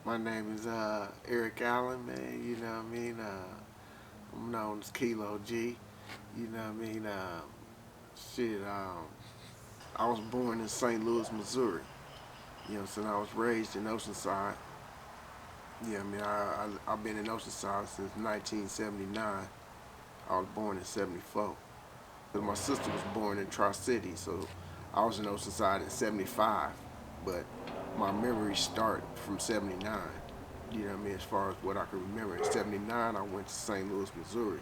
My name is Eric Allen, man. You know what I mean? I'm known as Kilo G. You know what I mean? Shit, I was born in St. Louis, Missouri. You know what I'm saying? I was raised in Oceanside. Yeah, I mean, I've been in Oceanside since 1979. I was born in 74. Because my sister was born in Tri-City, so I was in Oceanside in 75. But my memories start from 79. You know what I mean? As far as what I can remember. In 79, I went to St. Louis, Missouri.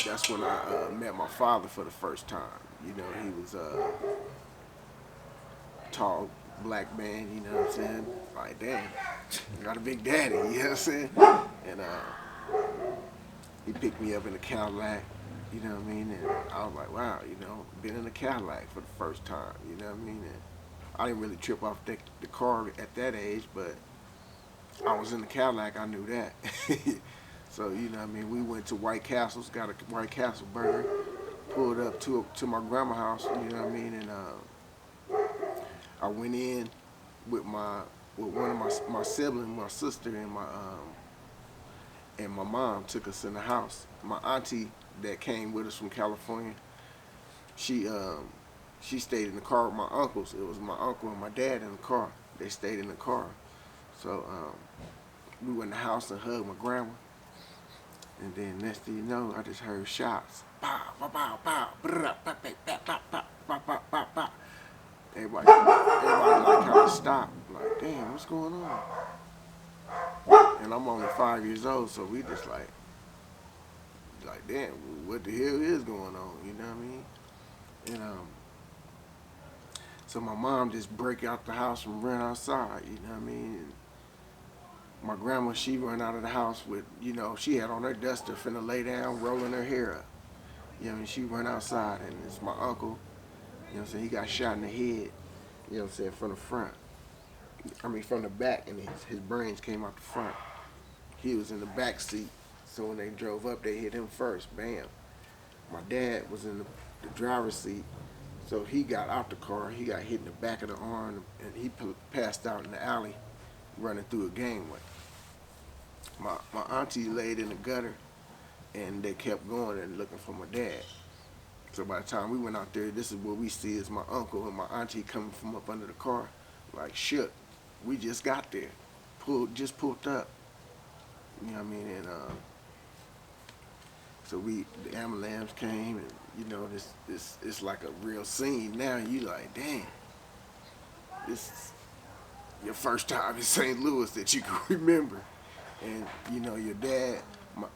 That's when I met my father for the first time. You know, he was a tall black man, you know what I'm saying? Like, damn, you got a big daddy, you know what I'm saying? And he picked me up in a Cadillac, you know what I mean? And I was like, wow, you know, been in a Cadillac for the first time, you know what I mean? And I didn't really trip off the car at that age, but I was in the Cadillac, I knew that. So, you know what I mean? We went to White Castle's, got a White Castle burger, pulled up to my grandma's house, you know what I mean? And I went in with my with one of my siblings, my sister, and my mom took us in the house. My auntie that came with us from California, she um she stayed in the car with my uncles. It was my uncle and my dad in the car. They stayed in the car. So we went in the house and hugged my grandma. And then next thing you know, I just heard shots. Pow, pow, pow, pow, brrrr, pow, pow, pow, pow, pow, pow, pow, pow, pow. Everybody like kind of stopped. Like, damn, what's going on? And I'm only 5 years old, so we just like, damn, what the hell is going on? You know what I mean? And so my mom just break out the house and run outside. You know what I mean? And my grandma, she run out of the house with, you know, she had on her duster, finna lay down, rolling her hair up. You know what I mean? She run outside, and it's my uncle. You know what I'm saying? He got shot in the head. You know what I'm saying? From the front. I mean, from the back, and his brains came out the front. He was in the back seat, so when they drove up, they hit him first. Bam. My dad was in the driver's seat, so he got out the car. He got hit in the back of the arm, and he passed out in the alley, running through a gangway. My auntie laid in the gutter, and they kept going and looking for my dad. So by the time we went out there, this is what we see is my uncle and my auntie coming from up under the car, like shook. We just got there, pulled up. You know what I mean? And so the ambulance came, and you know this it's like a real scene. Now you like, damn, this is your first time in St. Louis that you can remember. And you know your dad,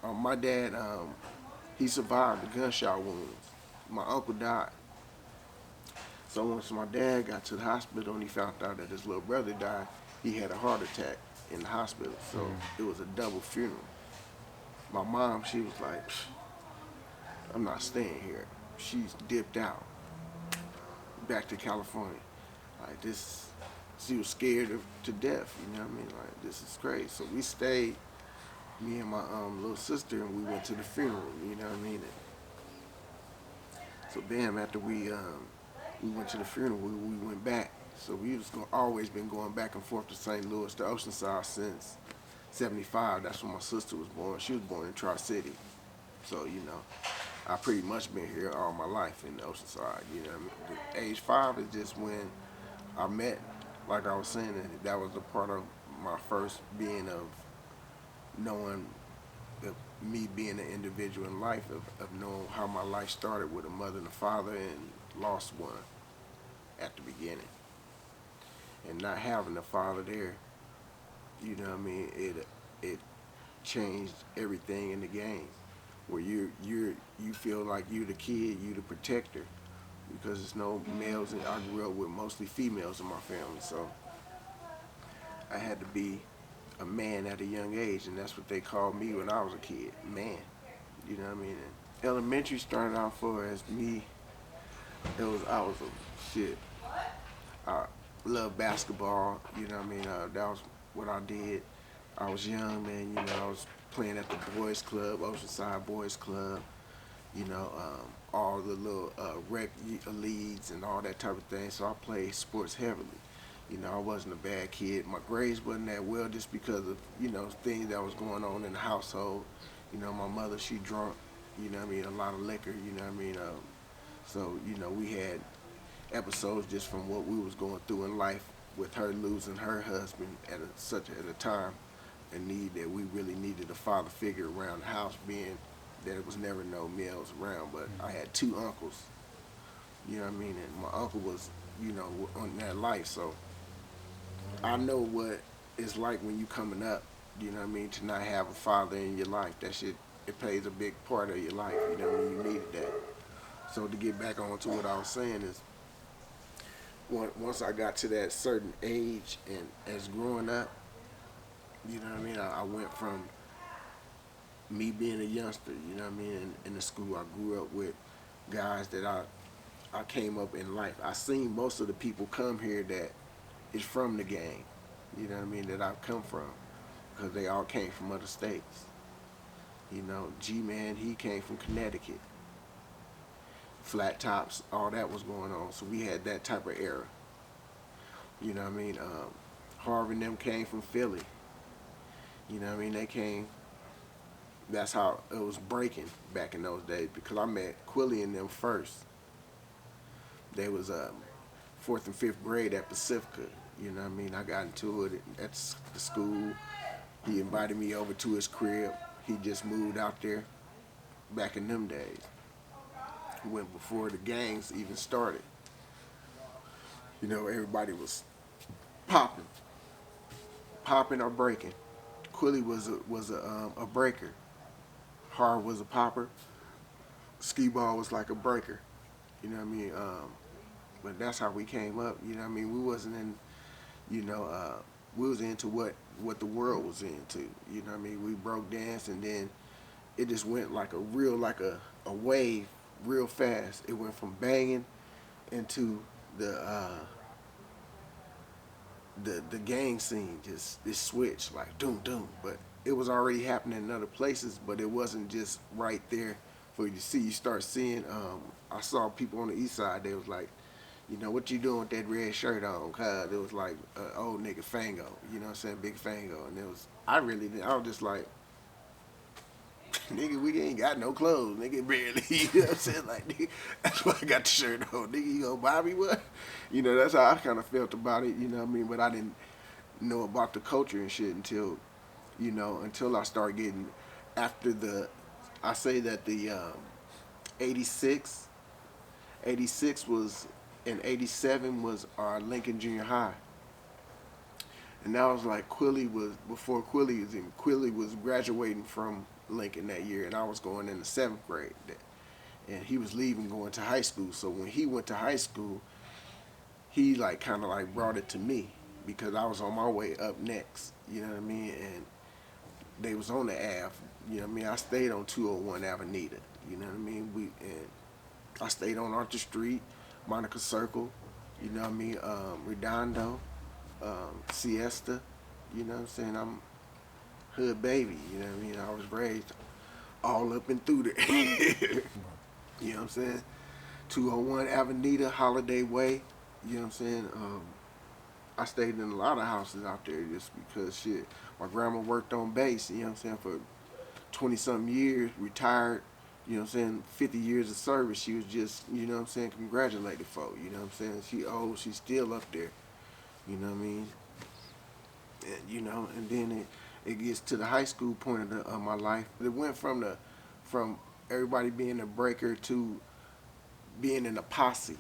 my dad, he survived the gunshot wounds. My uncle died. So once my dad got to the hospital and he found out that his little brother died, he had a heart attack in the hospital. So it was a double funeral. My mom, she was like, I'm not staying here. She's dipped out back to California. Like this, she was scared to death. You know what I mean? Like this is crazy. So we stayed, me and my little sister, and we went to the funeral. You know what I mean? And so bam, after we went to the funeral, we went back. So we was always been going back and forth to St. Louis to Oceanside since '75. That's when my sister was born. She was born in Tri-City. So, you know, I pretty much been here all my life in Oceanside. You know what I mean? The age 5 is just when I met, like I was saying, that was a part of my first being of knowing of me being an individual in life, of knowing how my life started with a mother and a father and lost one at the beginning. And not having a father there, you know what I mean, it changed everything in the game. Where you feel like you the kid, you the protector, because there's no males, and I grew up with mostly females in my family, so I had to be a man at a young age, and that's what they called me when I was a kid, man. You know what I mean? And elementary started out for as me. I was a shit. I love basketball. You know what I mean? That was what I did. I was young, man. You know, I was playing at the boys club, Oceanside Boys Club. You know, all the little rec leagues and all that type of thing. So I played sports heavily. You know, I wasn't a bad kid. My grades wasn't that well just because of, you know, things that was going on in the household. You know, my mother, she drunk, you know what I mean, a lot of liquor, you know what I mean. So, you know, we had episodes just from what we was going through in life with her losing her husband at a time and need that we really needed a father figure around the house, being that it was never no males around. But I had two uncles, you know what I mean, and my uncle was, you know, on that life. So I know what it's like when you coming up, you know what I mean, to not have a father in your life. That shit, it plays a big part of your life, you know what I mean, you needed that. So to get back on to what I was saying is, once I got to that certain age and as growing up, you know what I mean, I went from me being a youngster, you know what I mean, in the school I grew up with guys that I came up in life. I seen most of the people come here that is from the gang, you know what I mean, that I've come from, because they all came from other states. You know, G-Man, he came from Connecticut. Flat tops, all that was going on. So we had that type of era. You know what I mean? Harvey and them came from Philly. You know what I mean? They came, that's how it was breaking back in those days, because I met Quilly and them first. They was fourth and fifth grade at Pacifica. You know what I mean? I got into it at the school. He invited me over to his crib. He just moved out there back in them days. When before the gangs even started. You know, everybody was popping, popping or breaking. Quilly was a breaker. Harv was a popper. Ski ball was like a breaker. You know what I mean? But that's how we came up. You know what I mean? We wasn't in, you know, we was into what the world was into. You know what I mean? We broke dance, and then it just went like a real, like a wave real fast. It went from banging into the gang scene. Just this switch, like doom doom. But it was already happening in other places, but it wasn't just right there for you to see. You start seeing, I saw people on the east side, they was like, you know, what you doing with that red shirt on? Cause it was like old nigga Fango, you know what I'm saying, Big Fango. And it was, I was just like, nigga, we ain't got no clothes, nigga, barely. You know what I'm saying? Like, nigga, that's why I got the shirt on. Nigga, you gonna buy me what? You know, that's how I kind of felt about it, you know what I mean? But I didn't know about the culture and shit until, you know, until I started getting, after I say that the 86, 86 was, and 87 was our Lincoln Junior High. And that was like before Quilly was graduating from Lincoln that year, and I was going in the 7th grade. And he was leaving, going to high school. So when he went to high school, he like kind of like brought it to me, because I was on my way up next, you know what I mean? And they was on the Ave, you know what I mean? I stayed on 201 Avenida, you know what I mean? And I stayed on Arthur Street, Monica Circle, you know what I mean? Redondo, Siesta, you know what I'm saying? I'm hood baby, you know what I mean? I was raised all up and through there. You know what I'm saying? 201 Avenida, Holiday Way, you know what I'm saying? I stayed in a lot of houses out there just because shit. My grandma worked on base, you know what I'm saying, for 20 something years, retired, you know what I'm saying, 50 years of service. She was just, you know what I'm saying, congratulated folk, you know what I'm saying? She old, she's still up there, you know what I mean? And, you know, and then it gets to the high school point of my life. It went from everybody being a breaker to being in a posse.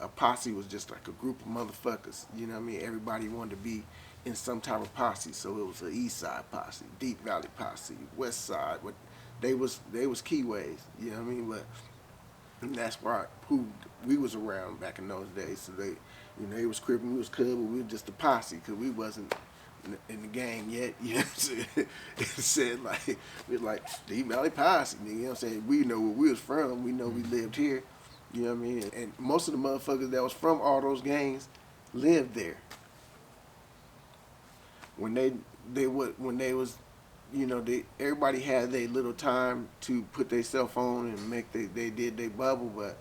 A posse was just like a group of motherfuckers. You know what I mean? Everybody wanted to be in some type of posse. So it was an East Side posse, Deep Valley posse, West Side. What they was Keyways. You know what I mean? But and that's why who we was around back in those days. So they, you know, they was crippin', we was Cub, but we was just a posse because we wasn't in the game yet. You know what I'm saying? It said like we was like Deep Valley posse. You know what I'm saying? We know where we was from. We know we lived here. You know what I mean? And most of the motherfuckers that was from all those gangs lived there. When they was, you know, everybody had their little time to put their cell phone and make they did their bubble, but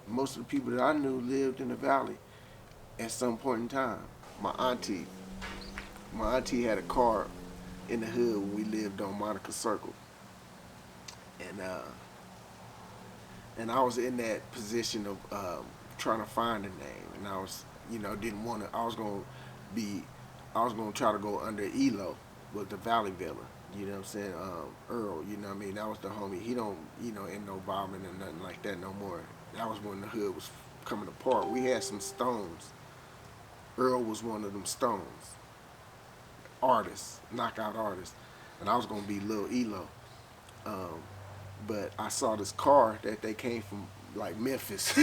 most of the people that I knew lived in the valley at some point in time. my auntie, my auntie had a car in the hood when we lived on Monica Circle, and and I was in that position of trying to find a name, and I was, didn't want to. Be, I was gonna try to go under Elo with the Valley Villa. You know what I'm saying? Earl, you know what I mean? That was the homie. He don't, ain't no bombing or nothing like that no more. That was when the hood was coming apart. We had some stones. Earl was one of them stones. Artists, knockout artists. And I was gonna be Lil Elo. Um, but I saw this car that they came from like Memphis,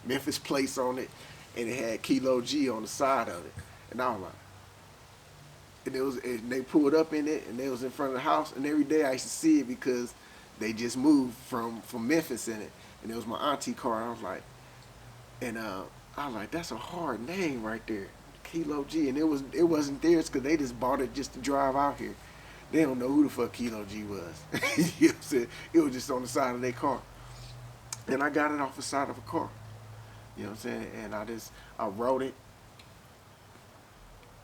Memphis place on it, and it had Kilo G on the side of it, and I was like, and they pulled up in it, and they was in front of the house, and every day I used to see it because they just moved from Memphis in it, and it was my auntie car, and I was like, and I was like, that's a hard name right there, Kilo G, and it wasn't theirs because they just bought it just to drive out here. They don't know who the fuck Kilo G was. You know what I'm saying? It was just on the side of their car. And I got it off the side of a car. You know what I'm saying? And I wrote it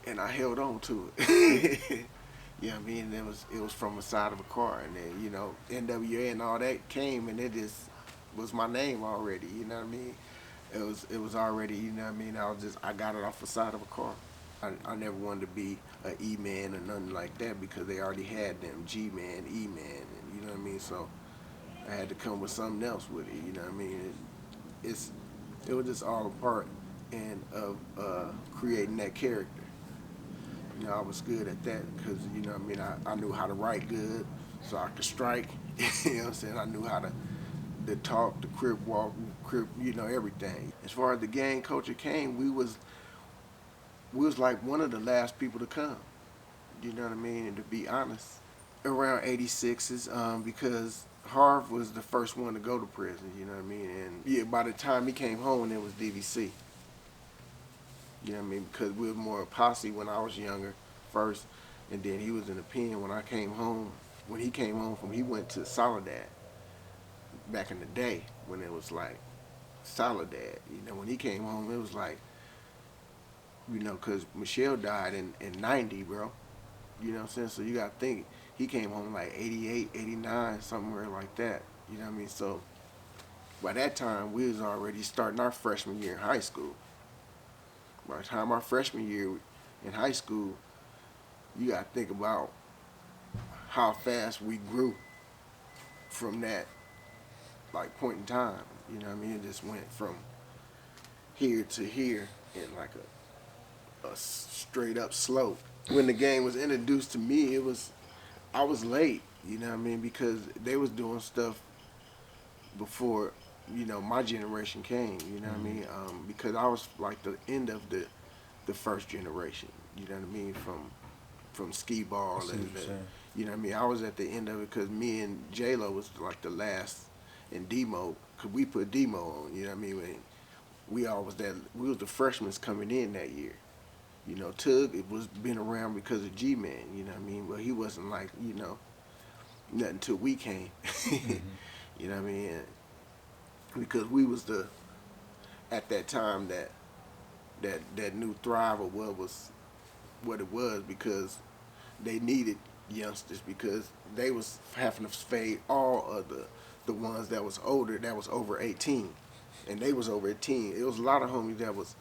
and I held on to it. You know what I mean? And it was from the side of a car. And then, NWA and all that came and it just was my name already. You know what I mean? It was already, you know what I mean? I got it off the side of a car. I never wanted to be an E-man or nothing like that because they already had them G-man, E-man, and you know what I mean? So I had to come with something else with it, you know what I mean? It was just all a part of creating that character. I was good at that because, you know what I mean? I knew how to write good so I could strike, you know what I'm saying? I knew how to talk, the crib walk, everything. As far as the gang culture came, we was like one of the last people to come. You know what I mean? And to be honest, around 86's, because Harv was the first one to go to prison. You know what I mean? And yeah, by the time he came home, it was DVC. You know what I mean? Because we were more a posse when I was younger first, and then he was in the pen when I came home. When he came home he went to Soledad back in the day when it was like Soledad. When he came home, it was like, because Michelle died in 90, bro. You know what I'm saying? So you got to think, he came home like 88, 89, somewhere like that. You know what I mean? So by that time, we was already starting our freshman year in high school. By the time our freshman year in high school, you got to think about how fast we grew from that like point in time. You know what I mean? It just went from here to here in like a straight up slope. When the game was introduced to me, I was late, you know what I mean, because they was doing stuff before, my generation came, you know what I mean, because I was like the end of the first generation, you know what I mean, from skee ball and you know what I mean. I was at the end of it because me and J-Lo was like the last in Demo, because we put Demo on, you know what I mean. We was the freshmen coming in that year. Tug, it was been around because of G-Man, you know what I mean? But he wasn't like, nothing until we came. You know what I mean? Because we was at that time that new Thrive, or what it was, because they needed youngsters because they was having to fade all of the ones that was older, that was over 18. And they was over 18. It was a lot of homies that was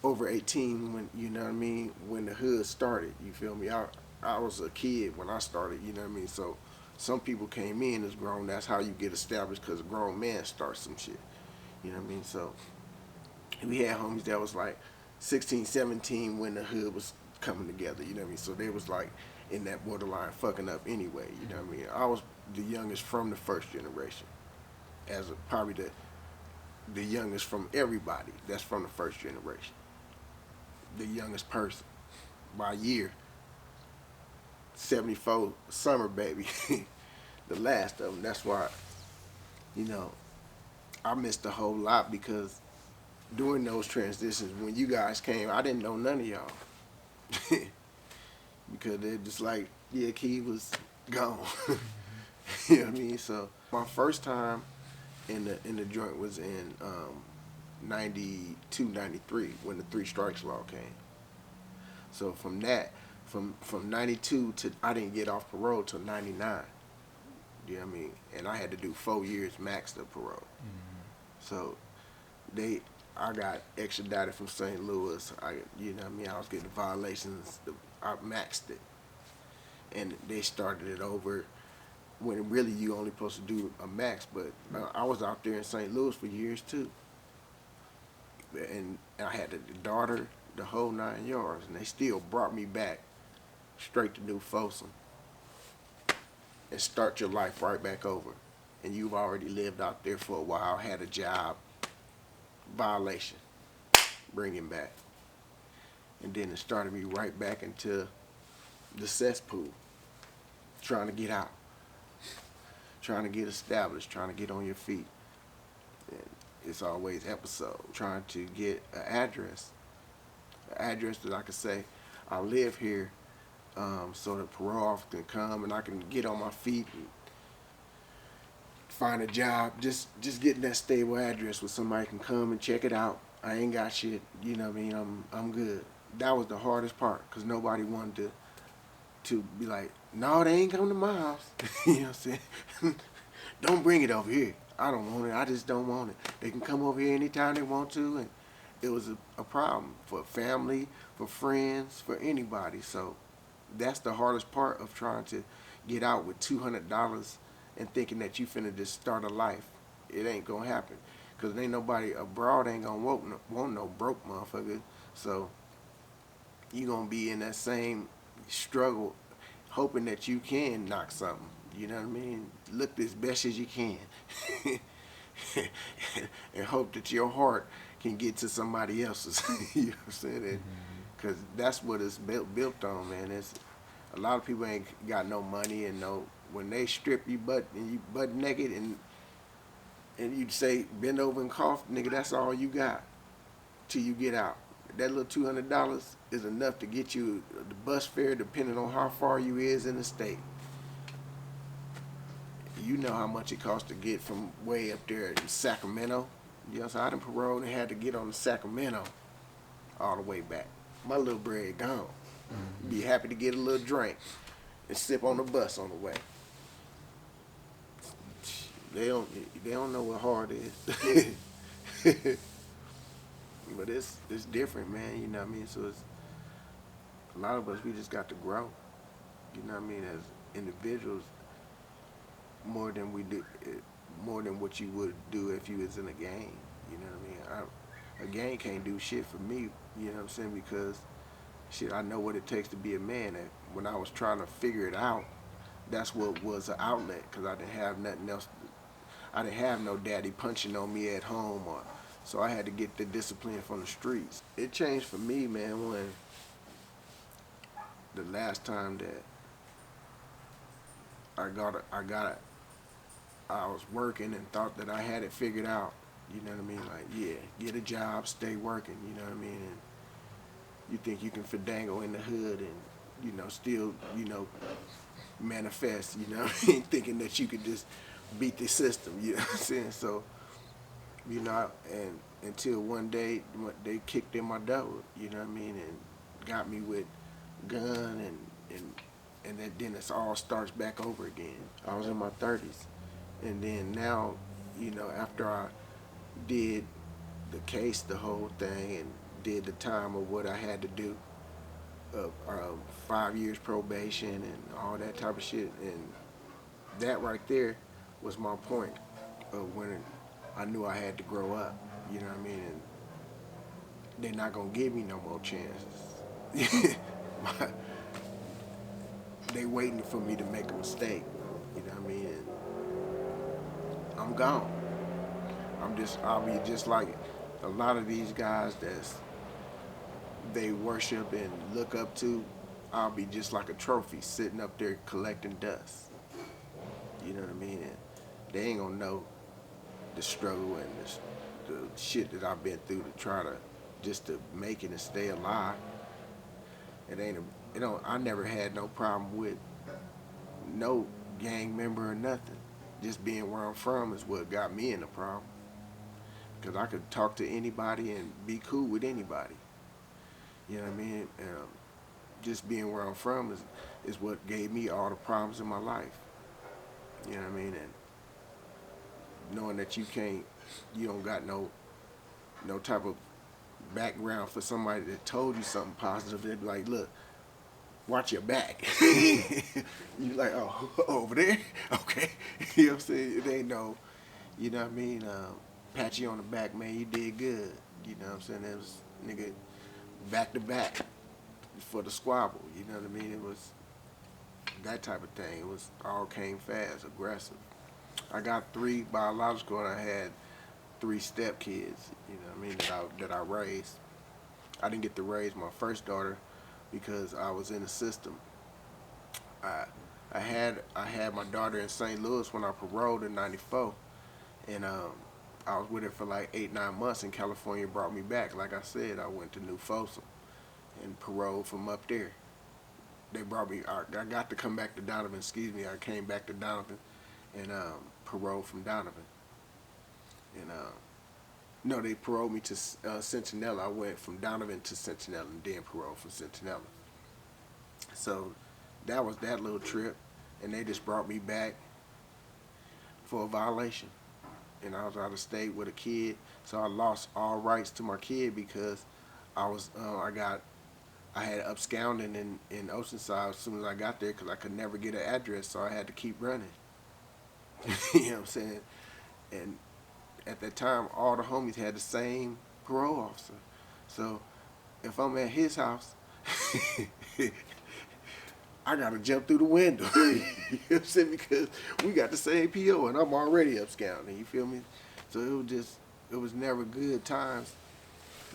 over 18 when, you know what I mean, when the hood started, you feel me? I was a kid when I started, you know what I mean? So some people came in as grown. That's how you get established, because a grown man starts some shit, you know what I mean? So we had homies that was like 16, 17 when the hood was coming together, you know what I mean? So they was like in that borderline fucking up anyway, you know what I mean? I was the youngest from the first generation, probably the youngest from everybody that's from the first generation. The youngest person by year. 74 summer baby. The last of them. That's why, I missed a whole lot, because during those transitions, when you guys came, I didn't know none of y'all. Because they're just like, yeah, Key was gone. You know what I mean? So my first time in the joint was in 92, 93, when the Three Strikes Law came. So from that, from 92 to I didn't get off parole till 99. You know what I mean? And I had to do 4 years max of parole. So they, I got extradited from St. Louis. You know what I mean? I was getting violations. I maxed it, and they started it over when really you only supposed to do a max. But I was out there in St. Louis for years too, and I had the daughter, the whole 9 yards, and they still brought me back straight to New Folsom and start your life right back over. And you've already lived out there for a while, had a job, violation, bring him back. And then it started me right back into the cesspool, trying to get out, trying to get established, trying to get on your feet. And it's always episode, trying to get an address that I could say, I live here, so the parole officer can come and I can get on my feet and find a job. Just getting that stable address where somebody can come and check it out. I ain't got shit, you know what I mean? I'm good. That was the hardest part, because nobody wanted to be like, no, they ain't coming to my house. You know what I'm saying? Don't bring it over here. I don't want it. I just don't want it. They can come over here anytime they want to, and it was a problem for family, for friends, for anybody. So that's the hardest part of trying to get out with $200 and thinking that you finna just start a life. It ain't gonna happen, because ain't nobody abroad ain't gonna want no broke motherfucker. So you gonna be in that same struggle, hoping that you can knock something. You know what I mean? Look as best as you can, and hope that your heart can get to somebody else's. You know what I'm saying? Because that's what it's built on, man. It's a lot of people ain't got no money, and no, when they strip you butt naked and you say bend over and cough, nigga, that's all you got till you get out. That little $200 is enough to get you the bus fare, depending on how far you is in the state. You know how much it costs to get from way up there in Sacramento. You know, so I done paroled and had to get on to Sacramento all the way back. My little bread gone. Be happy to get a little drink and sip on the bus on the way. They don't know what hard is. But it's different, man. You know what I mean? So it's a lot of us, we just got to grow. You know what I mean? As individuals, more than we do, more than what you would do if you was in a gang. You know what I mean? A gang can't do shit for me. You know what I'm saying? Because shit, I know what it takes to be a man. And when I was trying to figure it out, that's what was an outlet, because I didn't have nothing else. I didn't have no daddy punching on me at home, so I had to get the discipline from the streets. It changed for me, man, when the last time that I was working and thought that I had it figured out. You know what I mean? Like, yeah, get a job, stay working. You know what I mean? And you think you can fandango in the hood and, you know, still, you know, manifest, you know what I mean? Thinking that you could just beat the system, you know what I'm saying? So, you know, and until one day they kicked in my door, you know what I mean, and got me with gun, and then it all starts back over again. I was in my 30s, and then now, you know, after I did the case, the whole thing, and did the time of what I had to do, 5 years probation and all that type of shit, and that right there was my point of when I knew I had to grow up. You know what I mean? And they're not gonna give me no more chances. They waiting for me to make a mistake. You know what I mean? And I'm gone. I'll be just like a lot of these guys they worship and look up to. I'll be just like a trophy sitting up there collecting dust. You know what I mean? And they ain't gonna know the struggle and the shit that I've been through to try to just to make it and stay alive. I never had no problem with no gang member or nothing. Just being where I'm from is what got me in the problem. Because I could talk to anybody and be cool with anybody. You know what I mean? just being where I'm from is what gave me all the problems in my life. You know what I mean? And knowing that you don't got no type of background for somebody that told you something positive, they'd be like, look, watch your back. You like, oh, over there? Okay. You know what I'm saying? It ain't no, you know what I mean? Pat you on the back, man, you did good. You know what I'm saying? It was, nigga, back to back for the squabble. You know what I mean? It was that type of thing. It was all came fast, aggressive. I got three biological and I had three step kids, you know what I mean, that I raised. I didn't get to raise my first daughter because I was in the system. I I had my daughter in St. Louis when I paroled in '94, and I was with her for like 8 9 months. And California brought me back. Like I said, I went to New Folsom and paroled from up there. They brought me. I got to come back to Donovan. Excuse me. I came back to Donovan and paroled from Donovan. And no, they paroled me to Centinela. I went from Donovan to Centinela and then paroled from Centinela. So that was that little trip, and they just brought me back for a violation. And I was out of state with a kid, so I lost all rights to my kid because I had absconding in Oceanside as soon as I got there because I could never get an address, so I had to keep running. You know what I'm saying? And at that time, all the homies had the same parole officer. So if I'm at his house, I gotta jump through the window. You know what I'm saying? Because we got the same PO and I'm already absconding. You feel me? So it was never good times,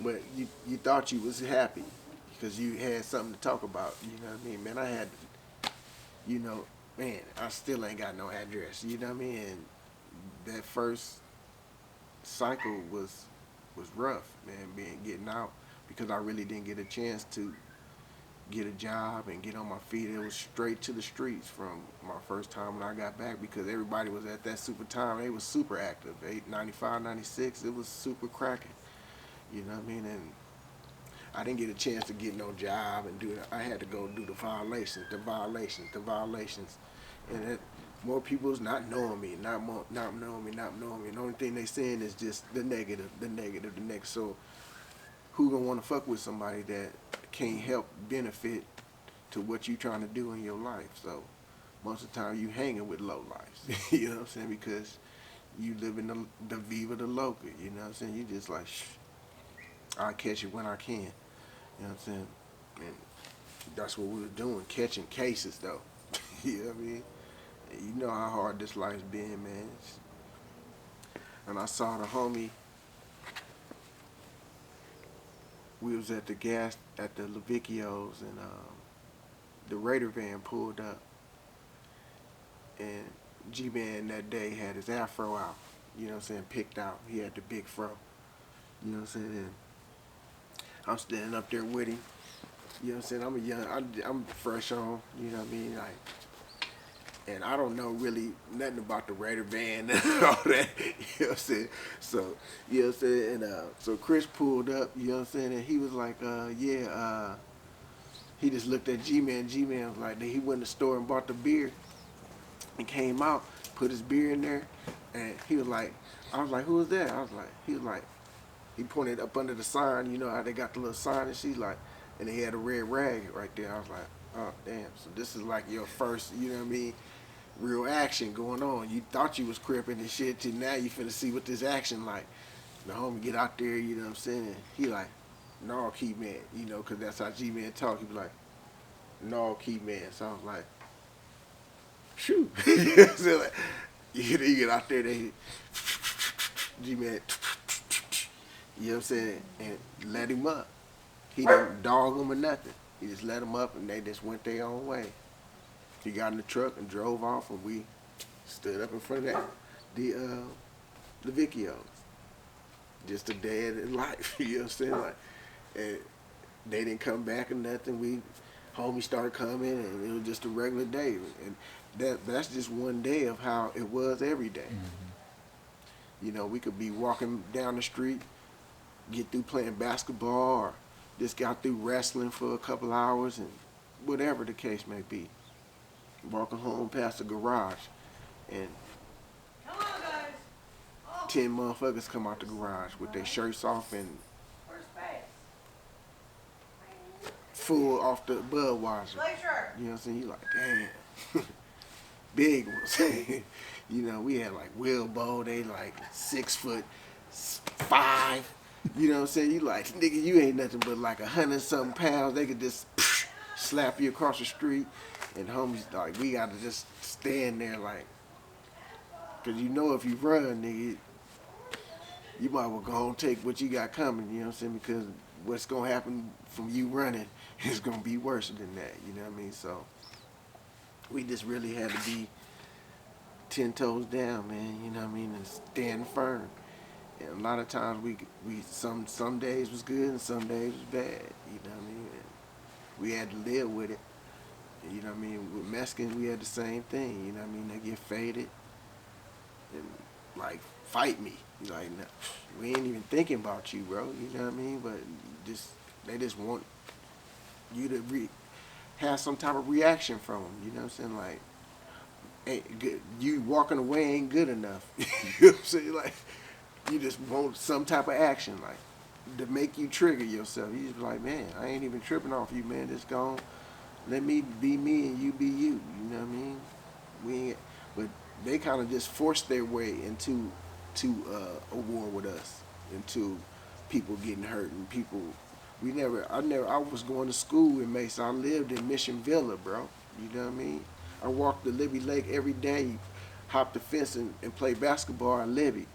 but you thought you was happy because you had something to talk about. You know what I mean? Man, I had, you know, man, I still ain't got no address. You know what I mean? And that first cycle was rough, man, getting out because I really didn't get a chance to get a job and get on my feet. It was straight to the streets from my first time when I got back because everybody was at that super time. They was super active. 95, 96, it was super cracking. You know what I mean? And I didn't get a chance to get no job and do that. I had to go do the violations, the violations. And more people's not knowing me, not knowing me, not knowing me. And the only thing they saying is just the negative, the negative, the negative. So who gonna want to fuck with somebody that can't help benefit to what you trying to do in your life? So most of the time you hanging with low lives. You know what I'm saying? Because you live in the Viva the Loca. You know what I'm saying? You just like, shh, I'll catch it when I can. You know what I'm saying? And that's what we were doing, catching cases though. You know what I mean? And you know how hard this life's been, man. And I saw the homie. We was at the Lavicchios, and the Raider van pulled up, and G-Man that day had his afro out. You know what I'm saying? Picked out. He had the big fro. You know what I'm saying? And I'm standing up there with him. You know what I'm saying? I'm fresh on. You know what I mean? Like, and I don't know really nothing about the Raider van and all that. You know what I'm saying? So, you know what I'm saying? And so Chris pulled up, you know what I'm saying? And he was like, he just looked at G-Man. G-Man was like, he went to the store and bought the beer and came out, put his beer in there. And he was like, I was like, who is that? He was like, he pointed up under the sign, you know how they got the little sign, and she's like, and he had a red rag right there. I was like, oh, damn. So this is like your first, you know what I mean, real action going on. You thought you was cripping and shit till now you finna see what this action like. The homie get out there, you know what I'm saying? And he like, no, keep man, you know, cause that's how G-Man talk. He be like, no, keep man. So I was like, shoot. So like, you get out there, they G-Man, you know what I'm saying, and let him up. He didn't dog him or nothing. He just let him up and they just went their own way. He got in the truck and drove off, and we stood up in front of the Vicchios. Just a day in life, you know what I'm saying? Like, and they didn't come back or nothing. Homies started coming, and it was just a regular day. And that's just one day of how it was every day. Mm-hmm. You know, we could be walking down the street, get through playing basketball, or just got through wrestling for a couple hours, and whatever the case may be. Walking home past the garage, and Come on, guys. Oh, 10 motherfuckers come out the garage with their shirts off and where's Space? full off the Budweiser. Glacier. You know what I'm saying? You like, damn. Big ones. You know, we had like Wilbo, they like 6'5". You know what I'm saying? You like, nigga, you ain't nothing but like 100-something pounds. They could just slap you across the street. And homies, like, we gotta just stand there like, cause you know if you run, nigga, you might well go and take what you got coming, you know what I'm saying? Because what's gonna happen from you running is gonna be worse than that, you know what I mean? So we just really had to be 10 toes down, man, you know what I mean, and stand firm. And a lot of times some days was good and some days was bad, you know what I mean? And we had to live with it. You know what I mean? With Mexicans, we had the same thing, you know what I mean? They get faded and like fight me. You like, nah, we ain't even thinking about you, bro. You know what I mean? But they just want you to have some type of reaction from them. You know what I'm saying? Like, ain't good. You walking away ain't good enough. You know what I'm saying? Like, you just want some type of action, like to make you trigger yourself. You just be like, man, I ain't even tripping off you, man. Just gone. Let me be me and you be you. You know what I mean? We ain't, but they kind of just forced their way into a war with us, into people getting hurt and people. I was going to school in Mesa. I lived in Mission Villa, bro. You know what I mean? I walked to Libby Lake every day, hopped the fence and played basketball at Libby.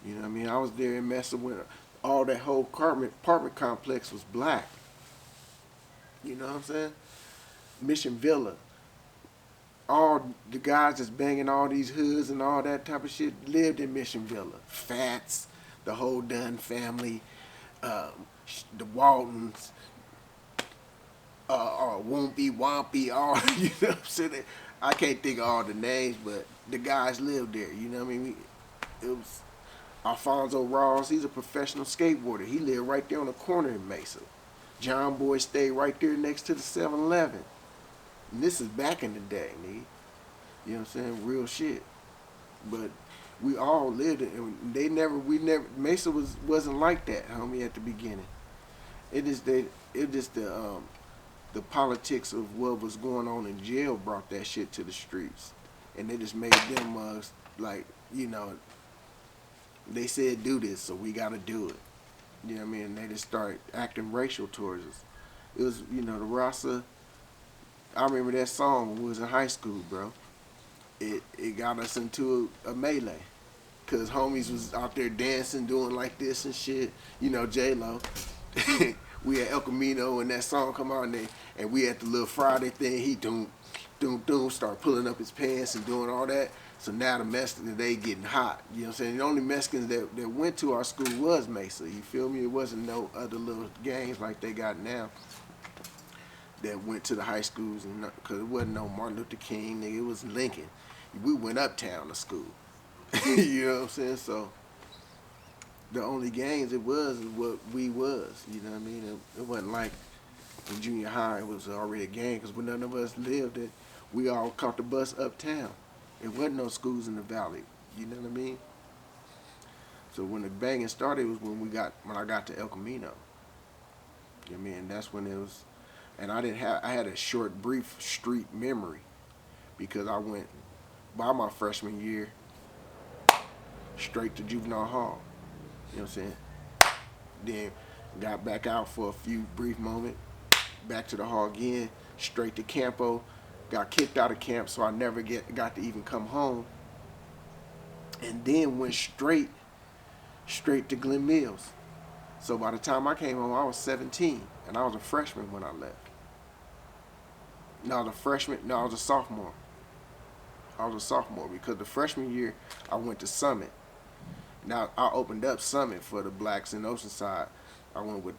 You know what I mean? I was there in Mesa when all that whole apartment complex was black. You know what I'm saying? Mission Villa. All the guys that's banging all these hoods and all that type of shit lived in Mission Villa. Fats, the whole Dunn family, the Waltons, Wompy, Wompy, all, you know what I'm saying? I can't think of all the names, but the guys lived there, you know what I mean? It was Alfonso Ross, he's a professional skateboarder. He lived right there on the corner in Mesa. John Boy stayed right there next to the 7-Eleven. And this is back in the day, nigga. You know what I'm saying? Real shit. But we all lived it, and Mesa wasn't like that, homie, at the beginning. It just the politics of what was going on in jail brought that shit to the streets. And they just made them, like, you know, they said do this, so we gotta do it. You know what I mean? And they just started acting racial towards us. It was, you know, the Rasa. I remember that song when we was in high school, bro. It got us into a melee. Cause homies was out there dancing, doing like this and shit. You know, J-Lo. We had El Camino and that song come out and we had the little Friday thing. He start pulling up his pants and doing all that. So now the Mexicans, they getting hot. You know what I'm saying? The only Mexicans that went to our school was Mesa. You feel me? It wasn't no other little gangs like they got now that went to the high schools. And because it wasn't no Martin Luther King, nigga. It was Lincoln. We went uptown to school. You know what I'm saying? So the only gangs it was is what we was. You know what I mean? It wasn't like in junior high it was already a gang because when none of us lived it, we all caught the bus uptown. There wasn't no schools in the valley. You know what I mean? So when the banging started was when I got to El Camino. You know what I mean? That's when it was, and I had a short, brief street memory because I went by my freshman year straight to juvenile hall. You know what I'm saying? Then got back out for a few brief moments, back to the hall again, straight to Campo. Got kicked out of camp, so I never got to even come home. And then went straight to Glen Mills. So by the time I came home, I was 17, and I was a freshman when I left. No, I was a freshman. No, I was a sophomore. I was a sophomore because the freshman year I went to Summit. Now I opened up Summit for the blacks in Oceanside. I went with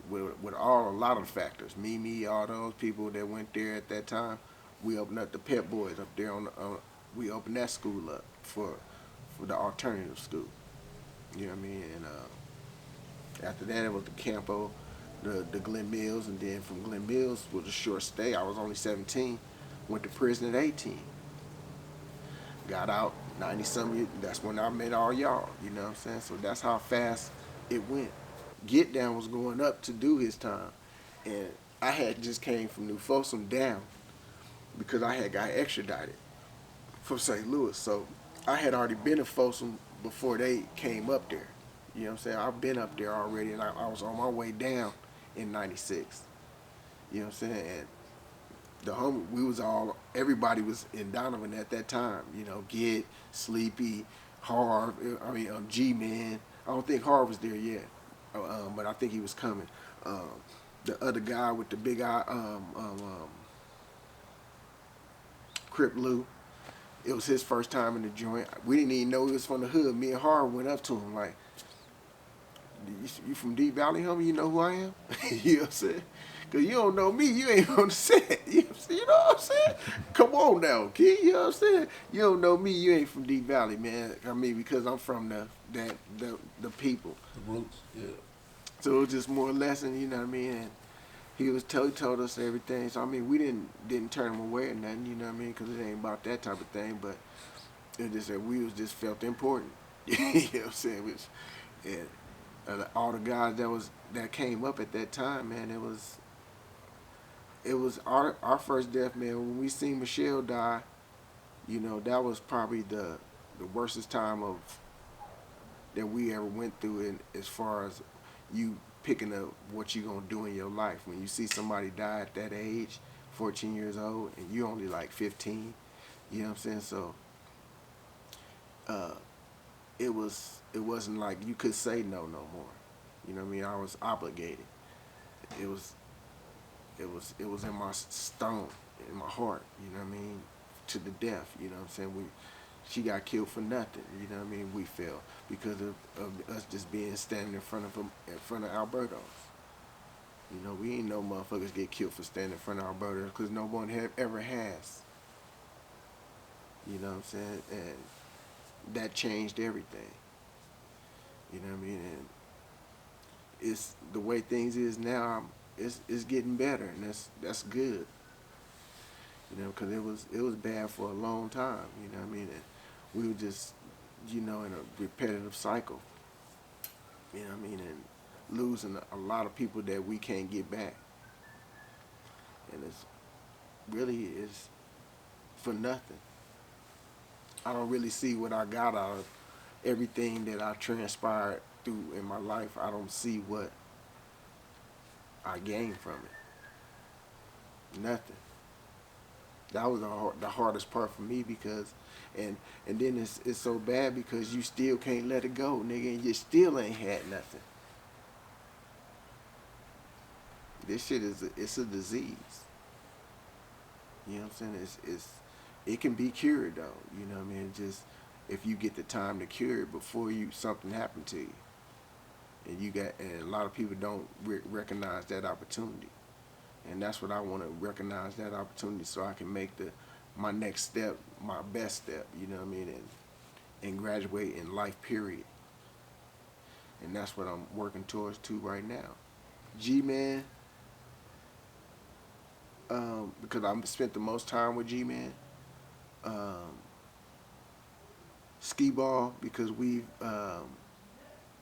a lot of factors. Mimi, all those people that went there at that time. We opened up the Pep Boys up there we opened that school up for the alternative school. You know what I mean? And after that it was the Campo. the Glen Mills, and then from Glen Mills was a short stay. I was only 17, went to prison at 18. Got out 90 some years. That's when I met all y'all. You know what I'm saying? So that's how fast it went. Get Down was going up to do his time, and I had just came from New Folsom down because I had got extradited from St. Louis. So I had already been in Folsom before they came up there. You know what I'm saying? I've been up there already, and I was on my way down in '96. You know what I'm saying? And the home, we was all, everybody was in Donovan at that time. You know, Get, Sleepy, Harv, G-Man. I don't think Harv was there yet, but I think he was coming. The other guy with the big eye, Crip Lou. It was his first time in the joint. We didn't even know he was from the hood. Me and Harv went up to him like, you from Deep Valley, homie? You know who I am? You know what I'm saying? Because you don't know me, you ain't on the set. You know what I'm saying? Come on now, kid. You know what I'm saying? You don't know me, you ain't from Deep Valley, man. I mean, because I'm from the people. The roots, yeah. So it was just more lesson, you know what I mean? And he told us everything. So I mean, we didn't turn him away or nothing, you know what I mean? Because it ain't about that type of thing. But it just that we was just felt important. You know what I'm saying? And all the guys that came up at that time, man, it was our first death, man. When we seen Michelle die, you know, that was probably the worstest time of that we ever went through, in as far as you picking up what you gonna do in your life. When you see somebody die at that age, 14 years old, and you only like 15, you know what I'm saying? So it wasn't like you could say no more. You know what I mean? I was obligated. It was in my stone, in my heart, you know what I mean? To the death, you know what I'm saying? She got killed for nothing, you know what I mean? We fell because of us just standing in front of Alberto's. You know, we ain't no motherfuckers get killed for standing in front of Alberto's because no one ever has. You know what I'm saying? And that changed everything. You know what I mean? And it's the way things is now. It's getting better, and that's good. You know, because it was bad for a long time. You know what I mean? And we were just, you know, in a repetitive cycle. You know what I mean? And losing a lot of people that we can't get back. And it's really is for nothing. I don't really see what I got out of everything that I transpired through in my life. I don't see what I gained from it. Nothing. That was the hardest part for me because, and then it's so bad because you still can't let it go, nigga, and you still ain't had nothing. This shit it's a disease. You know what I'm saying? It can be cured though. You know what I mean? Just if you get the time to cure it before something happened to you, and a lot of people don't recognize that opportunity, and that's what I want to recognize, that opportunity, so I can make my next step my best step. You know what I mean? And graduate in life, period. And that's what I'm working towards too right now. G-Man. Because I've spent the most time with G-Man. Ski Ball, because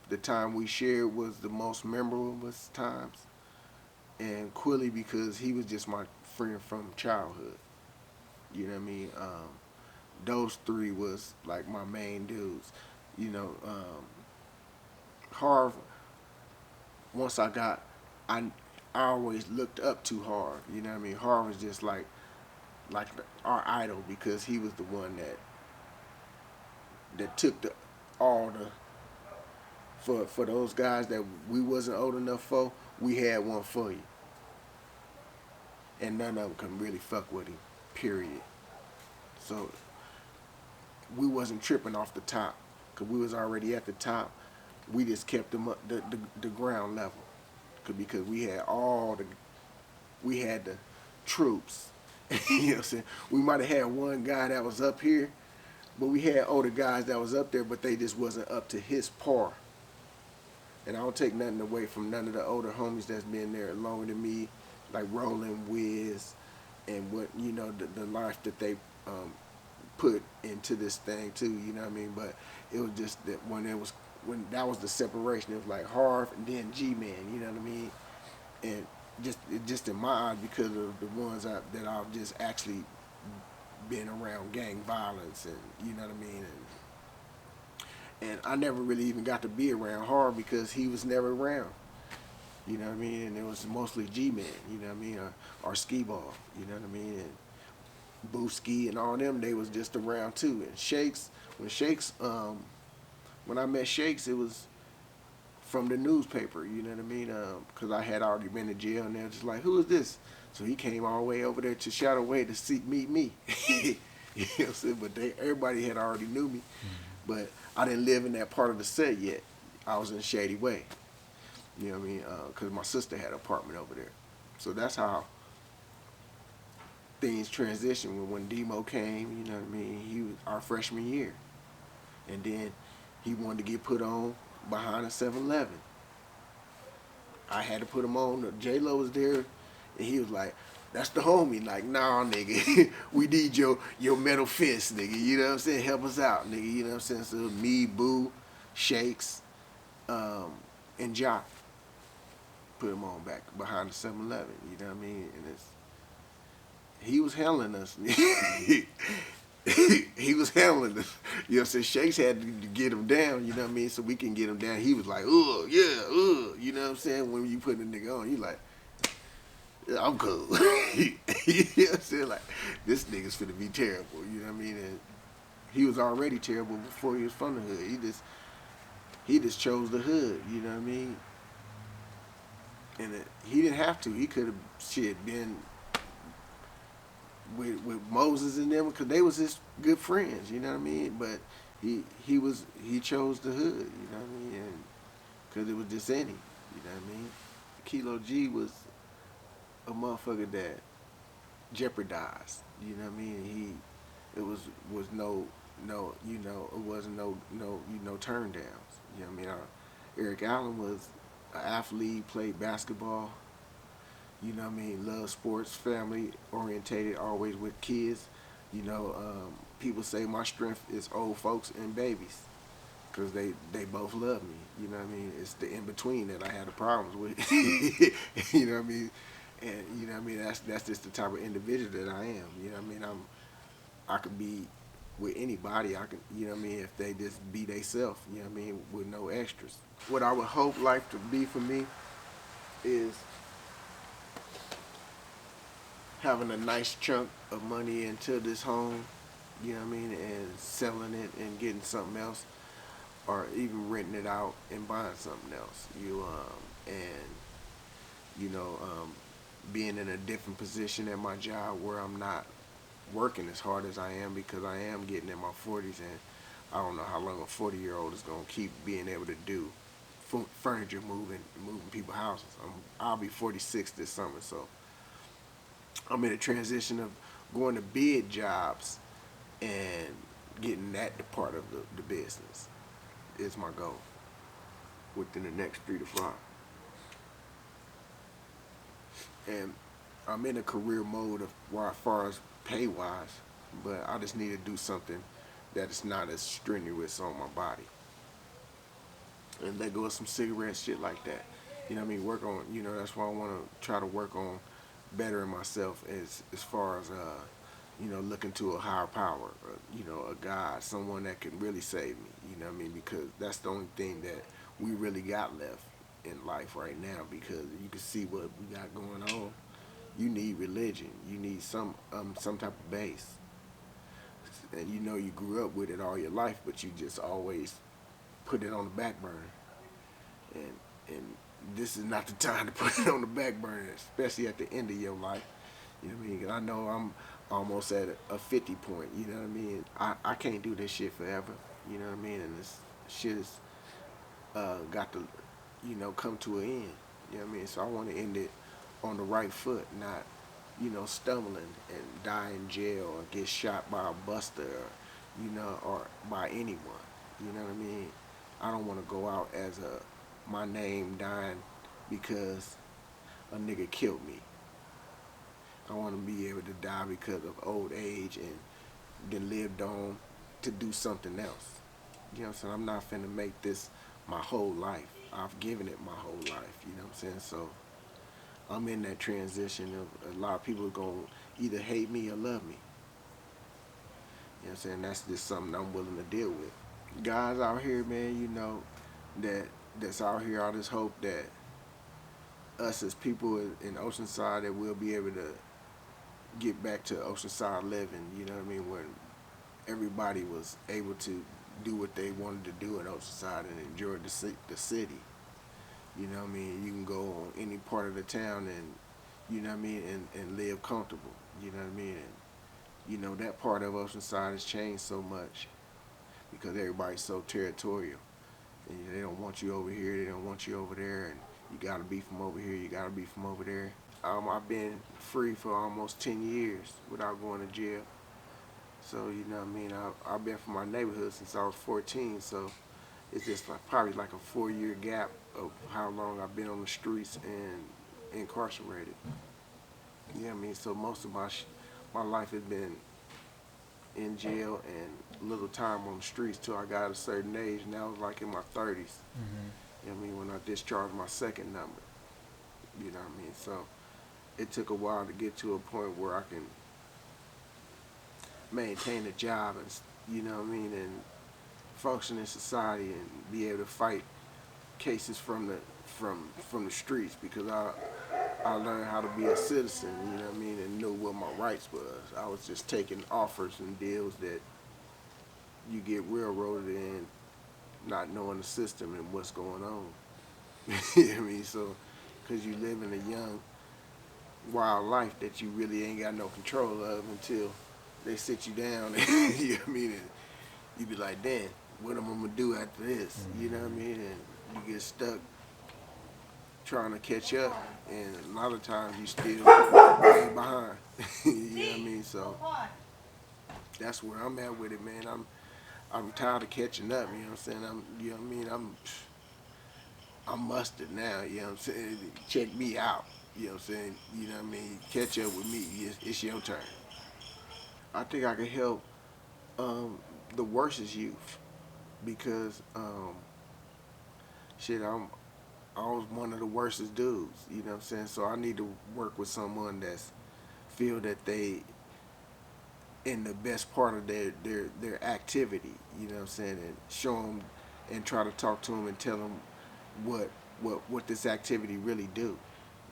the time we shared was the most memorable times. And Quilly, because he was just my friend from childhood. You know what I mean? Those three was like my main dudes. You know, Harv, once I always looked up to Harv. You know what I mean? Harv was just like our idol, because he was the one that took for those guys that we wasn't old enough for, we had one for you. And none of them can really fuck with him, period. So we wasn't tripping off the top, because we was already at the top. We just kept them up the ground level, because we had the troops. You know what I'm saying? We might have had one guy that was up here, but we had older guys that was up there, but they just wasn't up to his par. And I don't take nothing away from none of the older homies that's been there longer than me, like Roland, Wiz, and what the life that they put into this thing too. You know what I mean? But it was just that when that was the separation. It was like Harv and then G-Man. You know what I mean? And just in my eyes, because of the ones that I've just actually been around gang violence, and you know what I mean. And I never really even got to be around Harv because he was never around. You know what I mean? And it was mostly G-Man, you know what I mean? Or Ski Ball, you know what I mean? And Booski and all them, they was just around too. And when I met Shakes, it was from the newspaper, you know what I mean? Because I had already been to jail, and they were just like, who is this? So he came all the way over there to Shadow Way to meet me. You know what I'm saying? But everybody had already knew me. But I didn't live in that part of the set yet. I was in Shady Way. You know what I mean? Because my sister had an apartment over there. So that's how things transitioned when Demo came, you know what I mean? He was our freshman year. And then he wanted to get put on behind a 7-Eleven. I had to put him on. J-Lo was there, and he was like, that's the homie. Like, nah, nigga, we need your metal fist, nigga. You know what I'm saying? Help us out, nigga. You know what I'm saying? So me, Boo, Shakes, and Jock put him on back behind the 7-Eleven. You know what I mean? And he was handling us. He was handling us. You know what I'm saying? Shakes had to get him down, you know what I mean? So we can get him down. He was like, yeah. You know what I'm saying? When you put a nigga on, you like, yeah, I'm cool. You know what I'm saying? Like, this nigga's finna be terrible, you know what I mean? And he was already terrible before he was from the hood. He just chose the hood, you know what I mean? And he didn't have to. He could have been with Moses and them because they was his good friends, you know what I mean? But he chose the hood, you know what I mean? And because it was just any, you know what I mean? Kilo G was a motherfucker that jeopardized, you know what I mean? It was no, it wasn't no turn downs, you know what I mean? Eric Allen was an athlete, played basketball, you know what I mean, love sports, family orientated, always with kids. You know, people say my strength is old folks and babies because they both love me. You know what I mean? It's the in between that I had the problems with. You know what I mean? And you know what I mean? That's just the type of individual that I am. You know what I mean? I could be with anybody. I can, you know what I mean? If they just be they self. You know what I mean? With no extras. What I would hope life to be for me is having a nice chunk of money into this home, you know what I mean, and selling it and getting something else, or even renting it out and buying something else. And you know, being in a different position at my job where I'm not working as hard as I am because I am getting in my 40s, and I don't know how long a 40-year-old is gonna keep being able to do furniture moving people's houses. I'll be 46 this summer, so I'm in a transition of going to bid jobs and getting that part of the business is my goal within the next 3 to 5. And I'm in a career mode of as far as pay wise, but I just need to do something that is not as strenuous on my body. And let go of some cigarettes, shit like that. You know what I mean? Work on, that's why I want to try to work on bettering myself as far as looking to a higher power, a God, someone that can really save me. You know what I mean? Because that's the only thing that we really got left in life right now. Because you can see what we got going on. You need religion. You need some type of base, and you grew up with it all your life, but you just always put it on the back burner. And this is not the time to put it on the back burner, especially at the end of your life. You know what I mean? 'Cause I know I'm almost at a 50 point. You know what I mean? I can't do this shit forever. You know what I mean? And this shit is got to, come to an end. You know what I mean? So I want to end it on the right foot, not, stumbling and die in jail or get shot by a buster, or by anyone. You know what I mean? I don't want to go out as my name dying because a nigga killed me. I want to be able to die because of old age and then lived on to do something else. You know what I'm saying? I'm not finna make this my whole life. I've given it my whole life, you know what I'm saying? So I'm in that transition of a lot of people are going to either hate me or love me. You know what I'm saying? That's just something I'm willing to deal with. Guys out here, man, you know, that's out here, I just hope that us as people in Oceanside, that we'll be able to get back to Oceanside living, you know what I mean, when everybody was able to do what they wanted to do in Oceanside and enjoy the city. You know what I mean? You can go on any part of the town and, you know what I mean, and live comfortable, you know what I mean? And, you know, that part of Oceanside has changed so much because everybody's so territorial. And they don't want you over here, they don't want you over there, and you gotta be from over here, you gotta be from over there. I've been free for almost 10 years without going to jail. So, you know what I mean, I've been from my neighborhood since I was 14, so it's just probably like a 4-year gap of how long I've been on the streets and incarcerated. You know what I mean? So most of my life has been in jail and little time on the streets till I got a certain age, and that was like in my 30s. You know what I mean? When I discharged my second number. You know what I mean? So it took a while to get to a point where I can maintain a job and, you know what I mean, and function in society and be able to fight cases from the streets, because I learned how to be a citizen, you know what I mean, and knew what my rights was. I was just taking offers and deals that you get railroaded in, not knowing the system and what's going on. You know what I mean? So, because you live in a young, wild life that you really ain't got no control of until they sit you down and, you know what I mean, and you be like, damn, what am I gonna do after this? You know what I mean? And you get stuck trying to catch up, and a lot of times you still way behind. You know what I mean? So that's where I'm at with it, man. I'm tired of catching up, you know what I'm saying? You know what I mean? I'm mustard now, you know what I'm saying? Check me out, you know what I'm saying? You know what I mean? Catch up with me, it's your turn. I think I can help the worstest youth, because shit, I was one of the worstest dudes, you know what I'm saying? So I need to work with someone that's feel that they in the best part of their activity, you know what I'm saying, and show them and try to talk to them and tell them what this activity really do.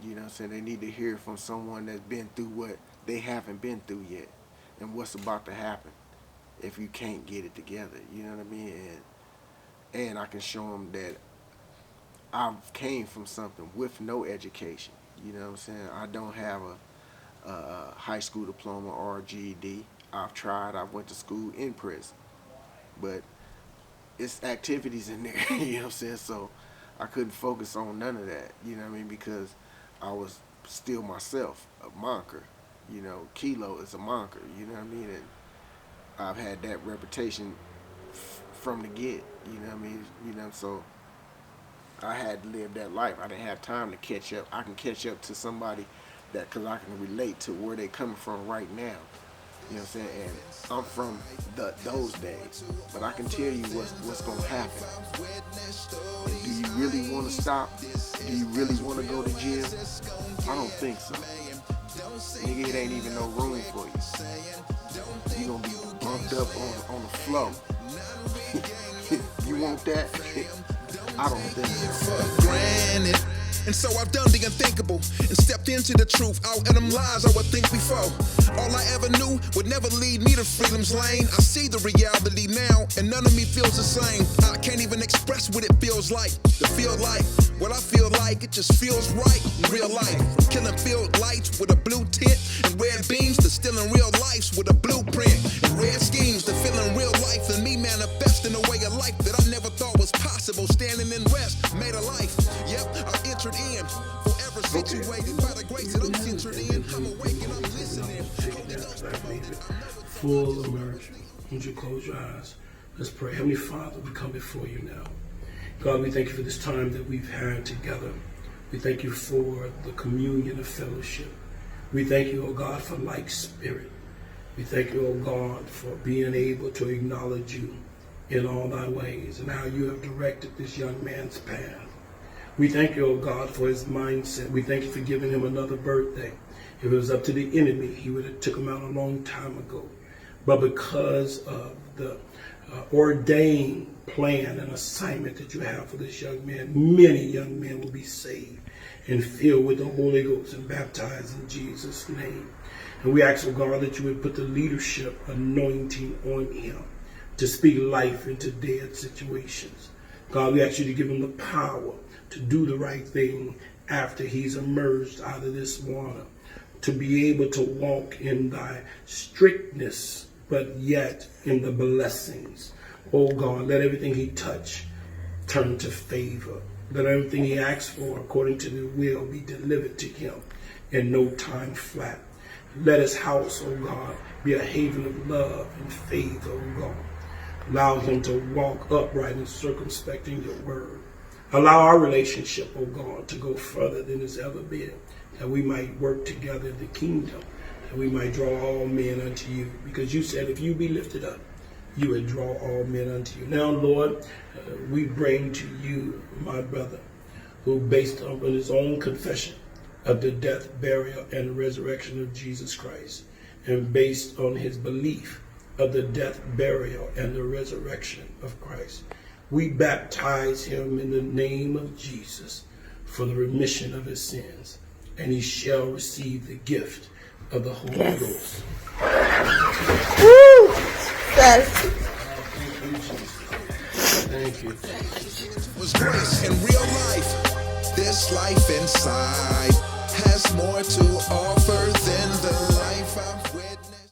You know what I'm saying? They need to hear from someone that's been through what they haven't been through yet, and what's about to happen if you can't get it together, you know what I mean? And I can show them that I came from something with no education, you know what I'm saying? I don't have a high school diploma or a GED. I've tried, I went to school in prison, but it's activities in there, you know what I'm saying? So I couldn't focus on none of that, you know what I mean? Because I was still myself, a moniker, you know, Kilo is a moniker, you know what I mean? And I've had that reputation from the get, you know what I mean? You know, so I had to live that life. I didn't have time to catch up. I can catch up to somebody that, cause I can relate to where they coming from right now. You know what I'm saying? And I'm from those days, but I can tell you what's gonna happen. And do you really want to stop? Do you really want to go to jail? I don't think so. Nigga, it ain't even no room for you. You gonna be bumped up on the floor. You want that? I don't think so. Granted. And so I've done the unthinkable and stepped into the truth out of them lies I would think before. All I ever knew would never lead me to freedom's lane. I see the reality now, and none of me feels the same. I can't even express what it feels like to feel like what I feel like. It just feels right in real life. Killing field lights with a blue tint and red beams to stealing real lives with a blueprint and red schemes to feeling real life and me manifesting a way of life that I never thought was possible. Standing in rest, made a life. Yep, I entered in, forever situated by the grace that I'm centered in. I'm awake and I'm listening. Full immersion. Would you close your eyes? Let's pray. Heavenly Father, we come before you now. God, we thank you for this time that we've had together. We thank you for the communion of fellowship. We thank you, oh God, for like spirit. We thank you, oh God, for being able to acknowledge you in all thy ways and how you have directed this young man's path. We thank you, oh God, for his mindset. We thank you for giving him another birthday. If it was up to the enemy, he would have took him out a long time ago. But because of the ordained plan and assignment that you have for this young man, many young men will be saved and filled with the Holy Ghost and baptized in Jesus' name. And we ask, oh God, that you would put the leadership anointing on him to speak life into dead situations. God, we ask you to give him the power to do the right thing after he's emerged out of this water, to be able to walk in thy strictness, but yet in the blessings. Oh God, let everything he touch turn to favor. Let everything he asks for according to the will be delivered to him in no time flat. Let his house, oh God, be a haven of love and favor, oh God. Allow him to walk upright and circumspect in your word. Allow our relationship, oh God, to go further than it's ever been, that we might work together in the kingdom, that we might draw all men unto you. Because you said if you be lifted up, you would draw all men unto you. Now, Lord, we bring to you my brother, who based on his own confession of the death, burial, and resurrection of Jesus Christ, and based on his belief of the death, burial, and the resurrection of Christ, we baptize him in the name of Jesus for the remission of his sins, and he shall receive the gift of the Holy Ghost. Woo! Yes. Thank you. Was grace in real life, this life inside.